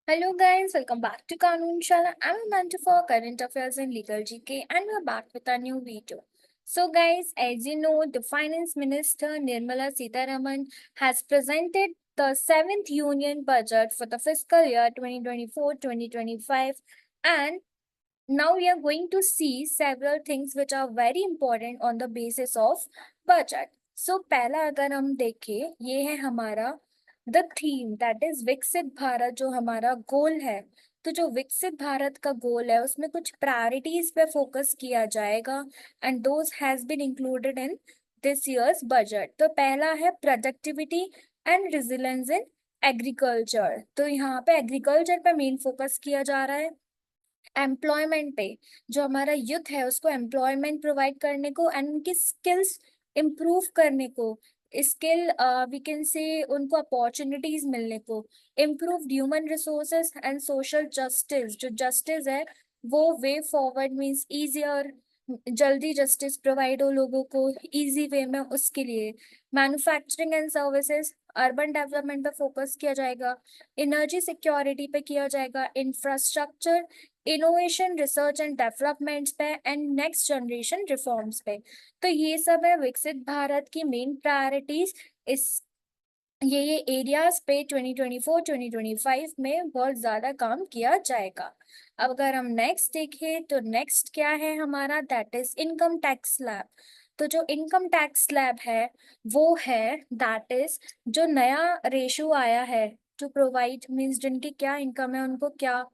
Hello guys, welcome back to Kanun Shala. I'm Amanda for Current Affairs and Legal GK and we're back with a new video. So guys, as you know, the Finance Minister Nirmala Sitharaman has presented the 7th Union Budget for the fiscal year 2024-2025, and now we are going to see several things which are very important on the basis of budget. So पहला अगर हम देखें, ये है हमारा the theme that is विकसित भारत, जो हमारा गोल है। तो जो विकसित भारत का गोल है उसमें कुछ प्रायोरिटीज पे फोकस किया जाएगा and those has been included in this year's budget. तो पहला है productivity and resilience in agriculture. तो यहाँ पे एग्रीकल्चर पे मेन फोकस किया जा रहा है। एम्प्लॉयमेंट पे, जो हमारा यूथ है उसको एम्प्लॉयमेंट प्रोवाइड करने को एंड उनकी स्किल्स इम्प्रूव करने को, स्किल वी कैन से उनको अपॉर्चुनिटीज मिलने को, improved human resources and social justice. जो जस्टिस है वो वे फॉरवर्ड मींस इजियर, जल्दी जस्टिस प्रोवाइड हो लोगों को इजी वे में, उसके लिए manufacturing and services, urban development पे फोकस किया जाएगा, एनर्जी सिक्योरिटी पे किया जाएगा, infrastructure, innovation, research and developments पे एंड नेक्स्ट जनरेशन रिफॉर्म्स पे। तो ये सब है विकसित भारत की मेन प्रायोरिटीज। इस ये एरियाज पे 2024-2025 में बहुत ज्यादा काम किया जाएगा। अब अगर हम नेक्स्ट देखें तो नेक्स्ट क्या है हमारा, that is income tax slab. तो जो इनकम टैक्स स्लैब है वो है दैट इज जो नया रेशो आया है टू प्रोवाइड मीन्स जिनकी क्या इनकम है उनको क्या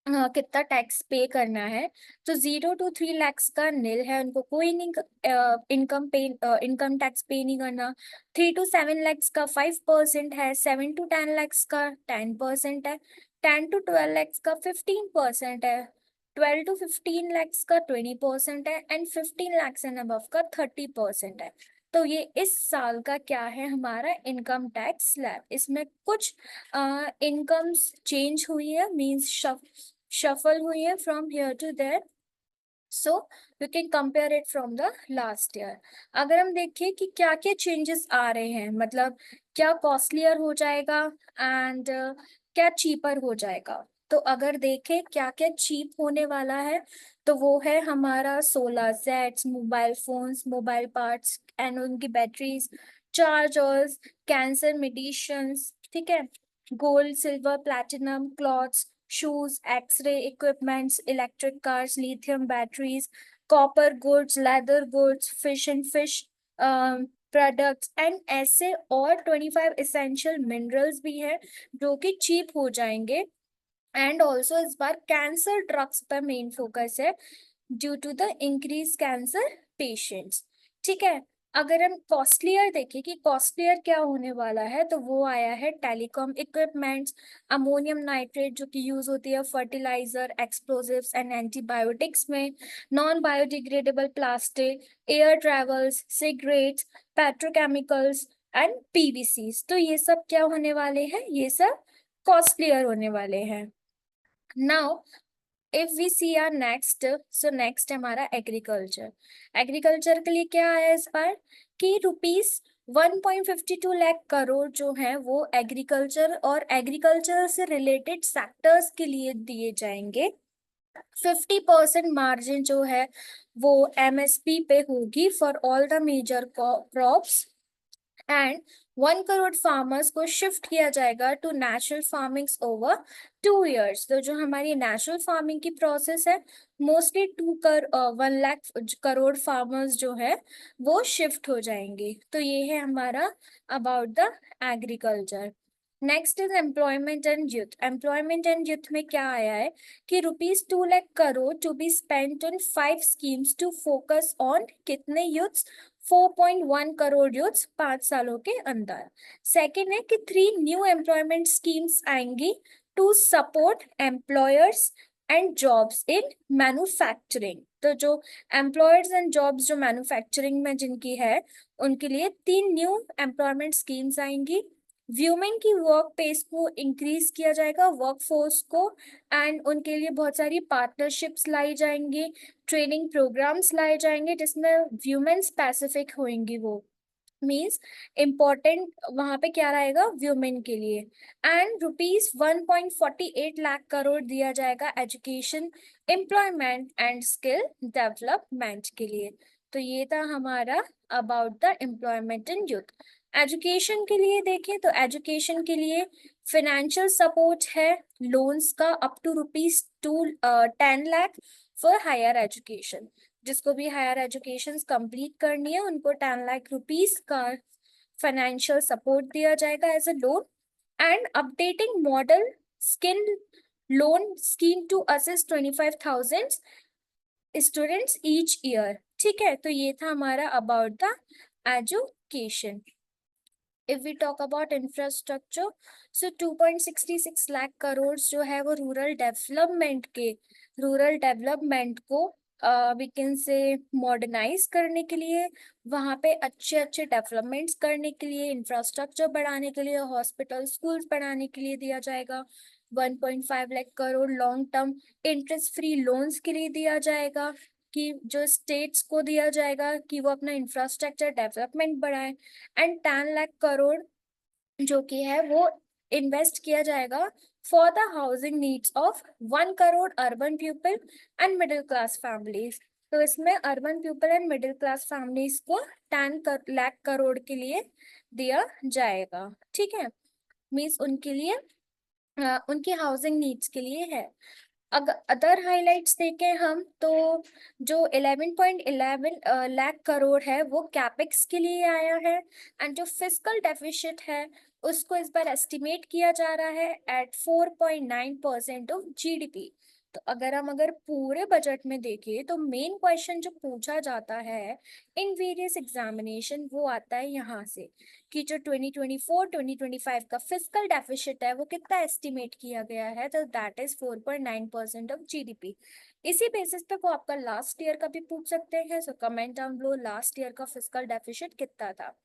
कितना टैक्स पे करना है। तो 0 to 3 lakhs का नील है, उनको कोई नहीं इनकम टैक्स पे नहीं करना। 3 to 7 lakhs का 5% है, 7 to 10 lakhs का 10% है, 10 to 12 lakhs का 15% है, 12 to 15 lakhs का 20% है एंड 15 lakhs एंड अबव का 30% है। तो ये इस साल का क्या है हमारा इनकम टैक्स स्लैब। इसमें कुछ इनकम्स चेंज हुई है मींस shuffle हुई है from here to there, so you can compare it from the last year। अगर हम देखें कि क्या क्या चेंजेस आ रहे हैं, मतलब क्या कॉस्टलियर हो जाएगा एंड क्या चीपर हो जाएगा। तो अगर देखें क्या क्या चीप होने वाला है तो वो है हमारा solar sets, mobile phones, mobile parts and उनकी बैटरीज, चार्जर्स, कैंसर मेडिसिन्स, ठीक है, gold, silver, platinum, clothes, shoes, X-ray equipments, electric cars, lithium batteries, copper goods, leather goods, fish products and ऐसे और 25 essential minerals भी हैं जो कि cheap हो जाएंगे। एंड ऑल्सो इस बार कैंसर ड्रग्स पर मेन फोकस है due to the increase cancer patients. ठीक है, अगर हम कॉस्टलियर देखें कि कॉस्टलियर क्या होने वाला है तो वो आया है टेलीकॉम इक्विपमेंट्स, अमोनियम नाइट्रेट जो कि यूज होती है फर्टिलाइजर, एक्सप्लोजिव्स एंड एंटीबायोटिक्स में, non biodegradable plastic, air travels, cigarettes, petrochemicals and PVC. तो ये सब क्या होने वाले हैं, ये सब कॉस्टलियर होने वाले हैं। Now if we see are next, so next हमारा एग्रीकल्चर। एग्रीकल्चर के लिए क्या है इस बार कि ₹1.52 लाख करोड़ जो है वो एग्रीकल्चर और एग्रीकल्चर से रिलेटेड सेक्टर्स के लिए दिए जाएंगे। 50% मार्जिन जो है वो एमएसपी पे होगी for all the major crops and 1 crore farmers को शिफ्ट किया जाएगा to natural farming over 2 years। तो जो हमारी नेचुरल फार्मिंग की प्रोसेस है मोस्टली 1 लाख करोड़ फार्मर्स जो है वो शिफ्ट हो जाएंगे। तो ये है हमारा about the agriculture. Next is employment and youth. Employment and youth में क्या आया है कि ₹2 lakh crore to be spent on 5 schemes to focus on कितने यूथ्स, 4.1 करोड़ यूथ्स 5 सालों के अंदर। सेकेंड है कि 3 न्यू एम्प्लॉयमेंट स्कीम्स आएंगी to support employers and jobs in manufacturing. तो जो एम्प्लॉयर्स एंड जॉब्स जो मैन्युफैक्चरिंग में जिनकी है उनके लिए 3 न्यू एम्प्लॉयमेंट स्कीम्स आएंगी। व्यूमेन की वर्क पेस को इंक्रीज किया जाएगा, वर्क फोर्स को, एंड उनके लिए बहुत सारी पार्टनरशिप्स लाई जाएंगी, ट्रेनिंग प्रोग्राम्स लाए जाएंगे जिसमें व्यूमेन स्पेसिफिक होंगी वो। मीन्स इम्पोर्टेंट वहां पे क्या रहेगा, व्यूमेन के लिए। एंड ₹1.48 लाख दिया जाएगा education, employment and skill development के लिए। तो ये था हमारा about the employment in youth. Education के लिए देखें तो एजुकेशन के लिए फाइनेंशियल सपोर्ट है, लोन्स का up to ₹10 lakh for higher education. जिसको भी हायर एजुकेशन कंप्लीट करनी है उनको ₹10 लाख का फाइनेंशियल सपोर्ट दिया जाएगा as a loan. And updating model skill loan scheme to assist 25,000 students each year. ठीक है, तो ये था हमारा about the education. If we talk about infrastructure, so 2.66 lakh crore जो है वो रूरल डेवलपमेंट को वी कैन से मॉडर्नाइज करने के लिए, वहाँ पे अच्छे अच्छे डेवलपमेंट्स करने के लिए, इंफ्रास्ट्रक्चर बढ़ाने के लिए, हॉस्पिटल स्कूल्स बढ़ाने के लिए दिया जाएगा। 1.5 lakh crore long term interest free loans के लिए दिया जाएगा, कि जो स्टेट्स को दिया जाएगा कि वो अपना इंफ्रास्ट्रक्चर डेवलपमेंट बढ़ाए। एंड 10 लाख करोड़ जो कि है वो इन्वेस्ट किया जाएगा for the housing needs of 1 crore urban people and middle class families. तो इसमें urban people and middle class families को 10 लाख करोड़ के लिए दिया जाएगा। ठीक है, मीन्स उनके लिए उनकी हाउसिंग नीड्स के लिए है। अगर अदर हाइलाइट्स देखें हम तो जो 11.11 लाख करोड़ है वो कैपेक्स के लिए आया है। एंड जो फिस्कल डेफिसिट है उसको इस बार एस्टिमेट किया जा रहा है एट 4.9% ऑफ जीडीपी। तो अगर पूरे बजट में देखें तो मेन क्वेश्चन जो पूछा जाता है इन वेरियस एग्जामिनेशन वो आता है यहाँ से, कि जो 2024-2025 का फिस्कल डेफिसिट है वो कितना एस्टिमेट किया गया है, तो दैट इज 4.9% ऑफ जीडीपी। इसी बेसिस पे वो आपका लास्ट ईयर का भी पूछ सकते हैं, so comment down below last year का फिस्कल डेफिसिट कितना था।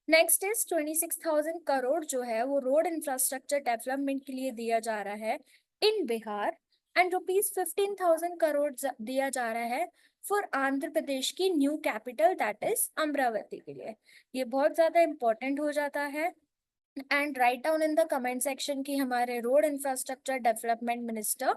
नेक्स्ट इज 26,000 करोड़ जो है वो रोड इंफ्रास्ट्रक्चर डेवलपमेंट के लिए दिया जा रहा है इन बिहार। एंड ₹15,000 करोड़ दिया जा रहा है फॉर आंध्र प्रदेश की new capital that is Amravati के लिए। ये बहुत ज्यादा इंपॉर्टेंट हो जाता है। And write down in the comment section की हमारे रोड इंफ्रास्ट्रक्चर डेवलपमेंट मिनिस्टर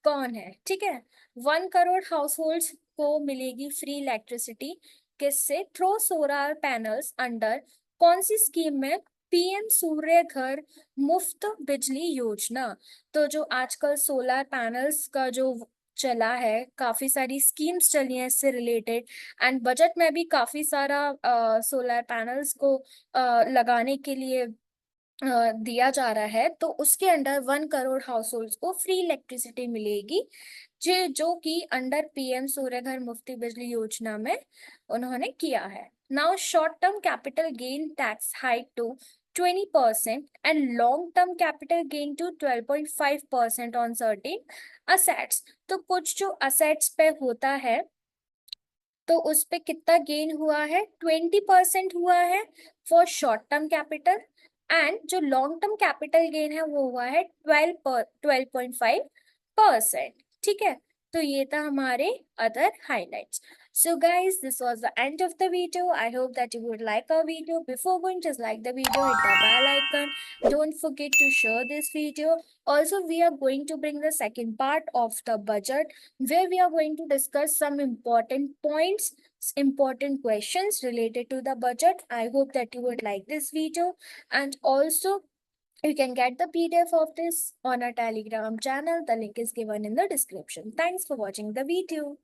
कौन है। ठीक है, 1 करोड़ हाउस होल्ड को मिलेगी फ्री इलेक्ट्रिसिटी, किससे, थ्रो सोलर पैनल्स अंडर कौन सी स्कीम में, पीएम सूर्य घर मुफ्त बिजली योजना। तो जो आजकल सोलर पैनल्स का जो चला है, काफी सारी स्कीम्स चली हैं इससे रिलेटेड। एंड बजट में भी काफी सारा सोलर पैनल्स को लगाने के लिए दिया जा रहा है। तो उसके अंडर 1 करोड़ हाउस होल्ड को फ्री इलेक्ट्रिसिटी मिलेगी, जो कि अंडर पीएम सूर्य घर मुफ्ती बिजली योजना में उन्होंने किया है। Now short term capital gain tax hike to 20% and long term capital gain to 12.5% on certain assets. तो कुछ जो असेट्स पे होता है तो उस पे कितना गेन हुआ है, 20% हुआ है for short term capital. And जो लॉन्ग टर्म कैपिटल गेन है वो हुआ है 12.5%। ठीक है, तो ये था हमारे other highlights. So guys, this was the end of the video. I hope that you would like our video. Before going, just like the video, hit the bell icon. Don't forget to share this video. Also, we are going to bring the second part of the budget, where we are going to discuss some important points, important questions related to the budget. I hope that you would like this video. And also, you can get the PDF of this on our Telegram channel. The link is given in the description. Thanks for watching the video.